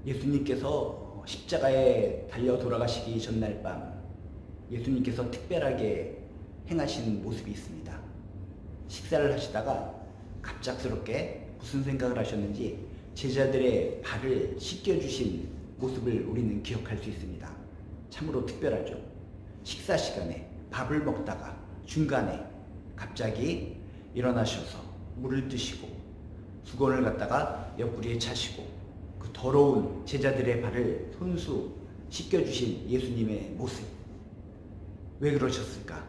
예수님께서 십자가에 달려 돌아가시기 전날 밤 예수님께서 특별하게 행하신 모습이 있습니다. 식사를 하시다가 갑작스럽게 무슨 생각을 하셨는지 제자들의 발을 씻겨주신 모습을 우리는 기억할 수 있습니다. 참으로 특별하죠. 식사 시간에 밥을 먹다가 중간에 갑자기 일어나셔서 물을 드시고 수건을 갖다가 옆구리에 차시고 그 더러운 제자들의 발을 손수 씻겨주신 예수님의 모습. 왜 그러셨을까?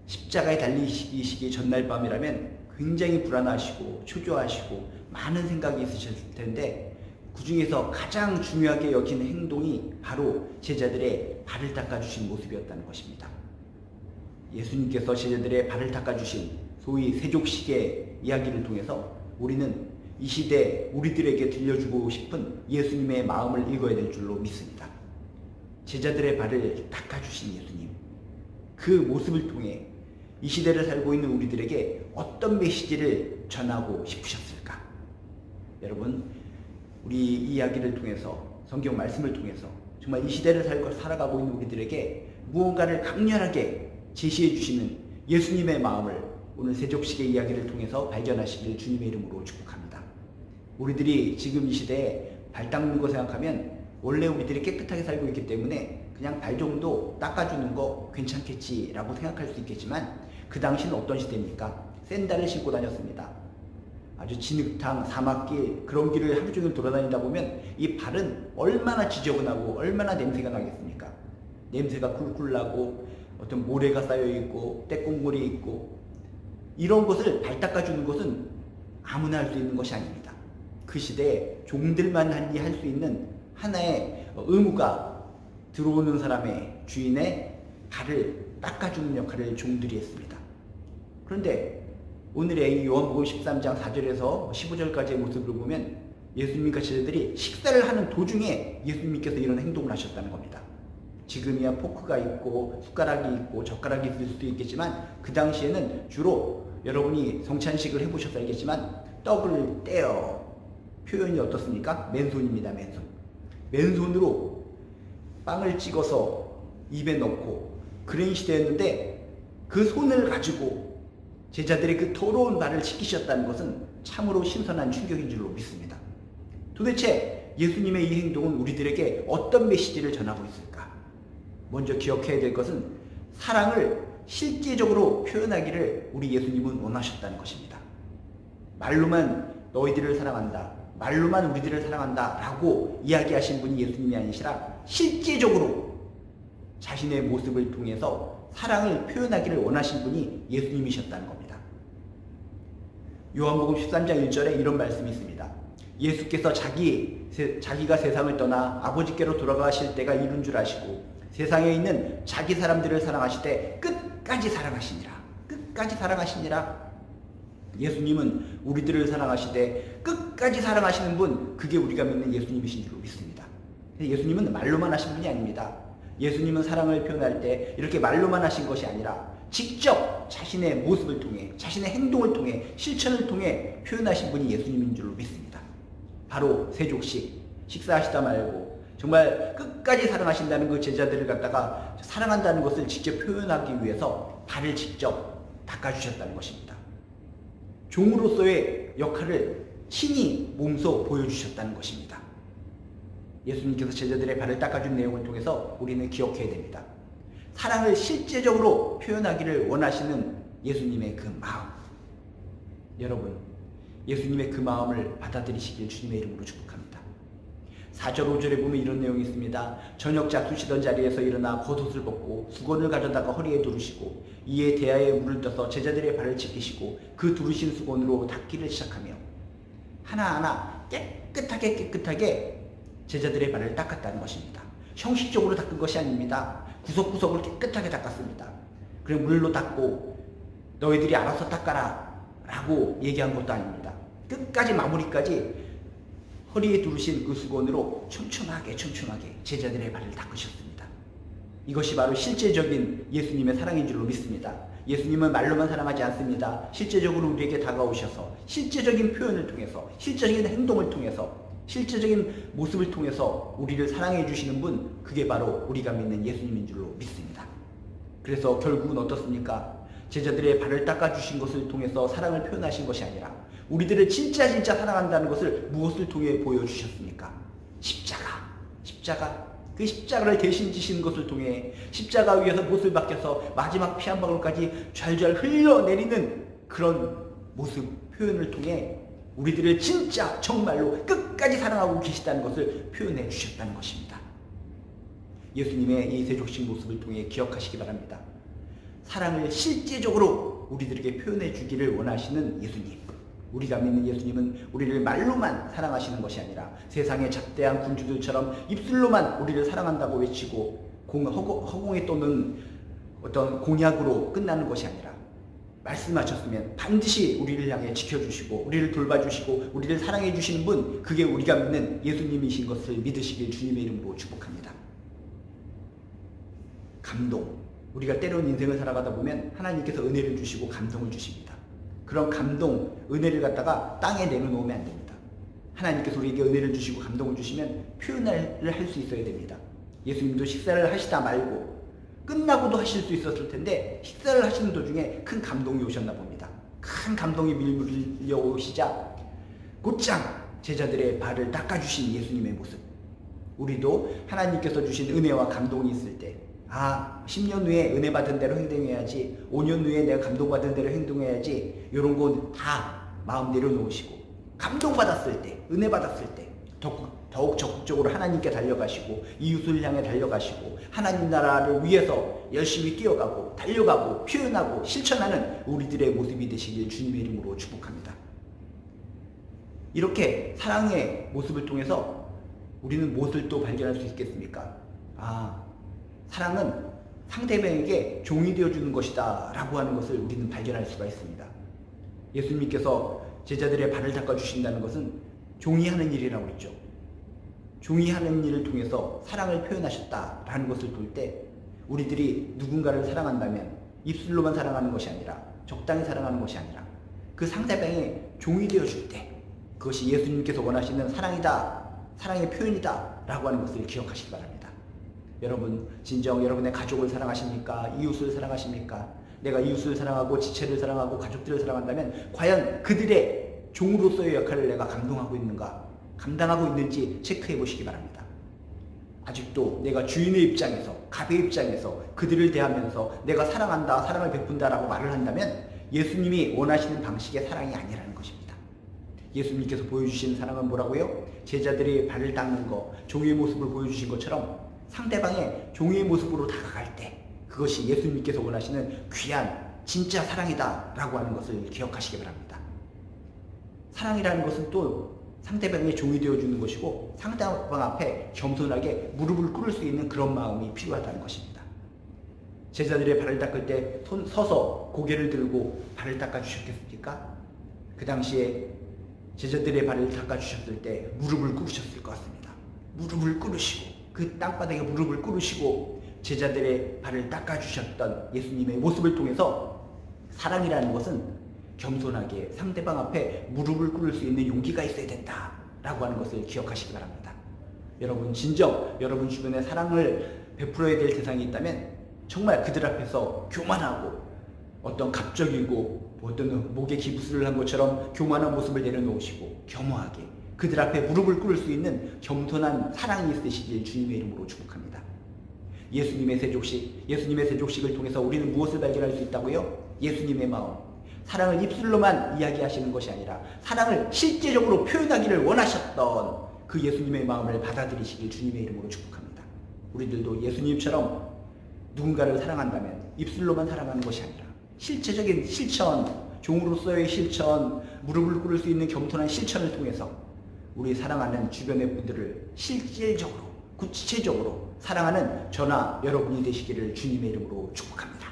십자가에 달리시기 전날 밤이라면 굉장히 불안하시고 초조하시고 많은 생각이 있으셨을 텐데 그 중에서 가장 중요하게 여기는 행동이 바로 제자들의 발을 닦아주신 모습이었다는 것입니다. 예수님께서 제자들의 발을 닦아주신 소위 세족식의 이야기를 통해서 우리는 이 시대 우리들에게 들려주고 싶은 예수님의 마음을 읽어야 될 줄로 믿습니다. 제자들의 발을 닦아주신 예수님, 그 모습을 통해 이 시대를 살고 있는 우리들에게 어떤 메시지를 전하고 싶으셨을까? 여러분, 우리 이 이야기를 통해서, 성경 말씀을 통해서 정말 이 시대를 살아가고 있는 우리들에게 무언가를 강렬하게 제시해 주시는 예수님의 마음을 오늘 세족식의 이야기를 통해서 발견하시길 주님의 이름으로 축복합니다. 우리들이 지금 이 시대에 발 닦는 거 생각하면 원래 우리들이 깨끗하게 살고 있기 때문에 그냥 발 정도 닦아주는 거 괜찮겠지라고 생각할 수 있겠지만 그 당시는 어떤 시대입니까? 샌들을 신고 다녔습니다. 아주 진흙탕, 사막길, 그런 길을 하루 종일 돌아다니다 보면 이 발은 얼마나 지저분하고 얼마나 냄새가 나겠습니까? 냄새가 쿨쿨 나고 어떤 모래가 쌓여있고 때국물이 있고 이런 것을 발 닦아주는 것은 아무나 할 수 있는 것이 아닙니다. 그 시대에 종들만 할 수 있는 하나의 의무가 들어오는 사람의 주인의 발을 닦아주는 역할을 종들이 했습니다. 그런데 오늘의 이 요한복음 13장 4절에서 15절까지의 모습을 보면 예수님과 제자들이 식사를 하는 도중에 예수님께서 이런 행동을 하셨다는 겁니다. 지금이야 포크가 있고 숟가락이 있고 젓가락이 있을 수도 있겠지만 그 당시에는 주로 여러분이 성찬식을 해보셔서 알겠지만 떡을 떼어 표현이 어떻습니까? 맨손입니다. 맨손. 맨손으로 빵을 찍어서 입에 넣고 그런 시대였는데 그 손을 가지고 제자들의 그 더러운 발을 씻기셨다는 것은 참으로 신선한 충격인 줄로 믿습니다. 도대체 예수님의 이 행동은 우리들에게 어떤 메시지를 전하고 있을까? 먼저 기억해야 될 것은 사랑을 실제적으로 표현하기를 우리 예수님은 원하셨다는 것입니다. 말로만 너희들을 사랑한다, 말로만 우리들을 사랑한다 라고 이야기하신 분이 예수님이 아니시라 실제적으로 자신의 모습을 통해서 사랑을 표현하기를 원하신 분이 예수님이셨다는 겁니다. 요한복음 13장 1절에 이런 말씀이 있습니다. 예수께서 자기가 세상을 떠나 아버지께로 돌아가실 때가 이른 줄 아시고 세상에 있는 자기 사람들을 사랑하시되 끝까지 사랑하시니라. 끝까지 사랑하시니라. 예수님은 우리들을 사랑하시되 끝까지 사랑하시는 분, 그게 우리가 믿는 예수님이신 줄로 믿습니다. 예수님은 말로만 하신 분이 아닙니다. 예수님은 사랑을 표현할 때 이렇게 말로만 하신 것이 아니라 직접 자신의 모습을 통해, 자신의 행동을 통해, 실천을 통해 표현하신 분이 예수님인 줄로 믿습니다. 바로 세족식, 식사하시다 말고 정말 끝까지 사랑하신다는 그 제자들을 갖다가 사랑한다는 것을 직접 표현하기 위해서 발을 직접 닦아주셨다는 것입니다. 종으로서의 역할을 친히 몸소 보여주셨다는 것입니다. 예수님께서 제자들의 발을 닦아준 내용을 통해서 우리는 기억해야 됩니다. 사랑을 실제적으로 표현하기를 원하시는 예수님의 그 마음. 여러분, 예수님의 그 마음을 받아들이시길 주님의 이름으로 축복합니다. 4절 5절에 보면 이런 내용이 있습니다. 저녁 잡수시던 자리에서 일어나 겉옷을 벗고 수건을 가져다가 허리에 두르시고 이에 대야에 물을 떠서 제자들의 발을 씻기시고 그 두르신 수건으로 닦기를 시작하며 하나하나 깨끗하게 제자들의 발을 닦았다는 것입니다. 형식적으로 닦은 것이 아닙니다. 구석구석을 깨끗하게 닦았습니다. 그리고 물로 닦고 너희들이 알아서 닦아라 라고 얘기한 것도 아닙니다. 끝까지 마무리까지 허리에 두르신 그 수건으로 촘촘하게 제자들의 발을 닦으셨습니다. 이것이 바로 실제적인 예수님의 사랑인 줄로 믿습니다. 예수님은 말로만 사랑하지 않습니다. 실제적으로 우리에게 다가오셔서 실제적인 표현을 통해서 실제적인 행동을 통해서 실제적인 모습을 통해서 우리를 사랑해 주시는 분, 그게 바로 우리가 믿는 예수님인 줄로 믿습니다. 그래서 결국은 어떻습니까? 제자들의 발을 닦아주신 것을 통해서 사랑을 표현하신 것이 아니라 우리들을 진짜 사랑한다는 것을 무엇을 통해 보여주셨습니까? 십자가. 그 십자가를 대신 지시는 것을 통해 십자가 위에서 못을 박혀서 마지막 피 한 방울까지 좔좔 흘러내리는 그런 모습 표현을 통해 우리들을 진짜 정말로 끝까지 사랑하고 계시다는 것을 표현해 주셨다는 것입니다. 예수님의 이 세족식 모습을 통해 기억하시기 바랍니다. 사랑을 실제적으로 우리들에게 표현해 주기를 원하시는 예수님, 우리가 믿는 예수님은 우리를 말로만 사랑하시는 것이 아니라 세상의 잡대한 군주들처럼 입술로만 우리를 사랑한다고 외치고 허공에 떠는 어떤 공약으로 끝나는 것이 아니라 말씀하셨으면 반드시 우리를 향해 지켜주시고 우리를 돌봐주시고 우리를 사랑해 주시는 분, 그게 우리가 믿는 예수님이신 것을 믿으시길 주님의 이름으로 축복합니다. 감동, 우리가 때로는 인생을 살아가다 보면 하나님께서 은혜를 주시고 감동을 주십니다. 그런 감동, 은혜를 갖다가 땅에 내려놓으면 안 됩니다. 하나님께서 우리에게 은혜를 주시고 감동을 주시면 표현을 할 수 있어야 됩니다. 예수님도 식사를 하시다 말고 끝나고도 하실 수 있었을 텐데 식사를 하시는 도중에 큰 감동이 오셨나 봅니다. 큰 감동이 밀려오시자 곧장 제자들의 발을 닦아주신 예수님의 모습, 우리도 하나님께서 주신 은혜와 감동이 있을 때 10년 후에 은혜 받은 대로 행동해야지, 5년 후에 내가 감동받은 대로 행동해야지, 이런 거 다 마음 내려놓으시고 감동받았을 때, 은혜 받았을 때 더욱 적극적으로 하나님께 달려가시고 이웃을 향해 달려가시고 하나님 나라를 위해서 열심히 뛰어가고 달려가고 표현하고 실천하는 우리들의 모습이 되시길 주님의 이름으로 축복합니다. 이렇게 사랑의 모습을 통해서 우리는 무엇을 또 발견할 수 있겠습니까? 사랑은 상대방에게 종이 되어주는 것이다 라고 하는 것을 우리는 발견할 수가 있습니다. 예수님께서 제자들의 발을 닦아주신다는 것은 종이 하는 일이라고 했죠. 종이 하는 일을 통해서 사랑을 표현하셨다라는 것을 볼 때 우리들이 누군가를 사랑한다면 입술로만 사랑하는 것이 아니라 적당히 사랑하는 것이 아니라 그 상대방의 종이 되어줄 때 그것이 예수님께서 원하시는 사랑이다, 사랑의 표현이다 라고 하는 것을 기억하시기 바랍니다. 여러분, 진정 여러분의 가족을 사랑하십니까? 이웃을 사랑하십니까? 내가 이웃을 사랑하고 지체를 사랑하고 가족들을 사랑한다면 과연 그들의 종으로서의 역할을 내가 감당하고 있는지 체크해 보시기 바랍니다. 아직도 내가 주인의 입장에서, 갑의 입장에서 그들을 대하면서 내가 사랑한다, 사랑을 베푼다 라고 말을 한다면 예수님이 원하시는 방식의 사랑이 아니라는 것입니다. 예수님께서 보여주신 사랑은 뭐라고요? 제자들이 발을 닦는 거, 종의 모습을 보여주신 것처럼 상대방의 종의 모습으로 다가갈 때 그것이 예수님께서 원하시는 귀한 진짜 사랑이다 라고 하는 것을 기억하시기 바랍니다. 사랑이라는 것은 또 상대방의 종이 되어주는 것이고 상대방 앞에 겸손하게 무릎을 꿇을 수 있는 그런 마음이 필요하다는 것입니다. 제자들의 발을 닦을 때 서서 고개를 들고 발을 닦아주셨겠습니까? 그 당시에 제자들의 발을 닦아주셨을 때 무릎을 꿇으셨을 것 같습니다. 무릎을 꿇으시고 그 땅바닥에 무릎을 꿇으시고 제자들의 발을 닦아주셨던 예수님의 모습을 통해서 사랑이라는 것은 겸손하게 상대방 앞에 무릎을 꿇을 수 있는 용기가 있어야 된다라고 하는 것을 기억하시기 바랍니다. 여러분, 진정 여러분 주변에 사랑을 베풀어야 될 대상이 있다면 정말 그들 앞에서 교만하고 어떤 갑적이고 어떤 목에 기부스를 한 것처럼 교만한 모습을 내려놓으시고 겸허하게 그들 앞에 무릎을 꿇을 수 있는 겸손한 사랑이 있으시길 주님의 이름으로 축복합니다. 예수님의 세족식을 통해서 우리는 무엇을 발견할 수 있다고요? 예수님의 마음, 사랑을 입술로만 이야기하시는 것이 아니라 사랑을 실제적으로 표현하기를 원하셨던 그 예수님의 마음을 받아들이시길 주님의 이름으로 축복합니다. 우리들도 예수님처럼 누군가를 사랑한다면 입술로만 사랑하는 것이 아니라 실제적인 실천, 종으로서의 실천, 무릎을 꿇을 수 있는 겸손한 실천을 통해서 우리 사랑하는 주변의 분들을 실질적으로, 구체적으로 사랑하는 저나 여러분이 되시기를 주님의 이름으로 축복합니다.